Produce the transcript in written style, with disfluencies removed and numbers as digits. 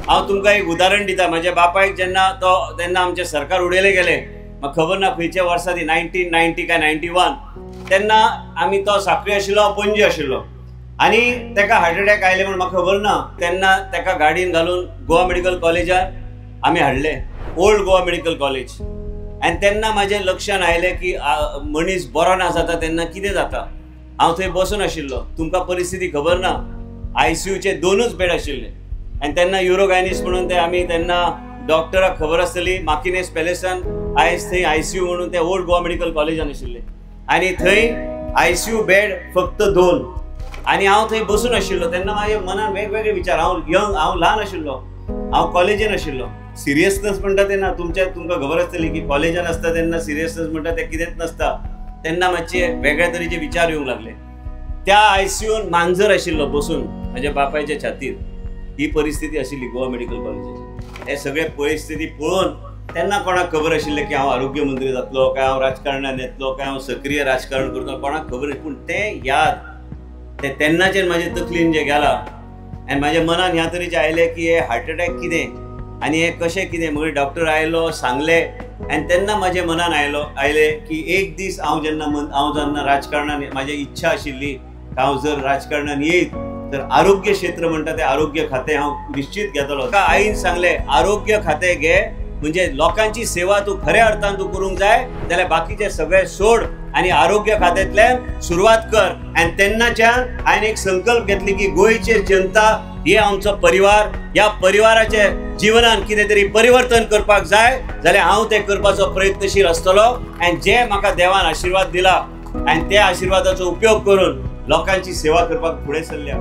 हांव तुमकां एक उदाहरण दिता। म्हाज्या बापायक तेन्ना आमचे सरकार उडयले गेले, म्हाका खबर ना खंयच्या वर्सा ती 1990 काय 91, तेन्ना आमी तो सांखळी आशिल्लो, हांव पणजी आशिल्लो आनी तेका हार्ट अटॅक आयले म्हण म्हाका खबर ना। तेन्ना तेका गाडयेन घालून गोवा मेडिकल कॉलेजान आमी हाडले, ओल्ड गोवा मेडिकल कॉलेज। आनी तेन्ना म्हाजें लक्षान आयलें की मनीस बरो ना जाता तेन्ना कितें जाता। हांव थंय बसून आशिल्लो, तुमकां परिस्थिती खबर ना, ICUचे 2च बेड आशिल्ले आनी तेन्ना युरोगायनिस्ट म्हणून ते आमी तेन्ना डॉक्टराक खबर आसतली, माकिनेस पॅलेसान आयज थंय ICU म्हणून ते ओल्ड गोवा मेडिकल कॉलेजान आशिल्ले आनी थंय ICU बेड फक्त 2 आनी हांव थंय बसून आशिल्लो। तेन्ना म्हाज्या मनान वेगवेगळे विचार, हांव ल्हान आशिल्लो, हांव कॉलेजीन आशिल्लो। सिरियसनस म्हणटा तेन्ना तुमकां खबर आसतली की कॉलेजान आसता तेन्ना सिरियसनस म्हणटा ते कितेंच नसता। तेन्ना मातशे वेगळ्या तरेचे विचार येवंक लागले। त्या ICUन मांजर आशिल्लो बसून म्हाज्या बापायच्या छातीर, ही परिस्थिती आशिल्ली गोवा मेडिकल कॉलेजाची। हे सगळे परिस्थिती पळोवन तेन्ना कोणाक खबर आशिल्लें की हांव आरोग्य मंत्री जातलो, काय हांव राजकारणान येतलो, काय हांव सक्रीय राजकारण करतलो, कोणाक खबर ना। पूण ते याद तेन्नाचेर म्हाजे तकलेन जे गेला आनी म्हाज्या मनान ह्या तरेचे आयले की हे हार्ट अटॅक कितें आनी हे कशें कितें। म्हूण डॉक्टर आयलो, सांगलें आनी तेन्ना म्हाज्या मनान आयले की एक दीस हांव जेन्ना राजकारणान, म्हाजी इच्छा आशिल्ली हांव जर राजकारणान येयत तर आरोग्य क्षेत्र म्हणटा ते आरोग्य खातें हांव निश्चित घेतलो। आईन सांगलें आरोग्य खातें घे, म्हणजे लोकांची सेवा तूं खऱ्या अर्थान तूं करूंक जाय जाल्यार बाकीचे सगळे सोड आनी आरोग्य खात्यांतल्यान सुरवात कर। आनी तेन्नाच्यान हांवें एक संकल्प घेतली की गोंयचे जनता हे आमचो परिवार, ह्या परिवाराचे जिवनान कितें तरी परिवर्तन करपाक जाय जाल्यार हांव तें करपाचो प्रयत्नशील आसतलो। आनी जे म्हाका देवान आशिर्वाद दिला आनी त्या आशिर्वादाचो उपयोग करून लोकांची सेवा करपाक फुडें सरल्या।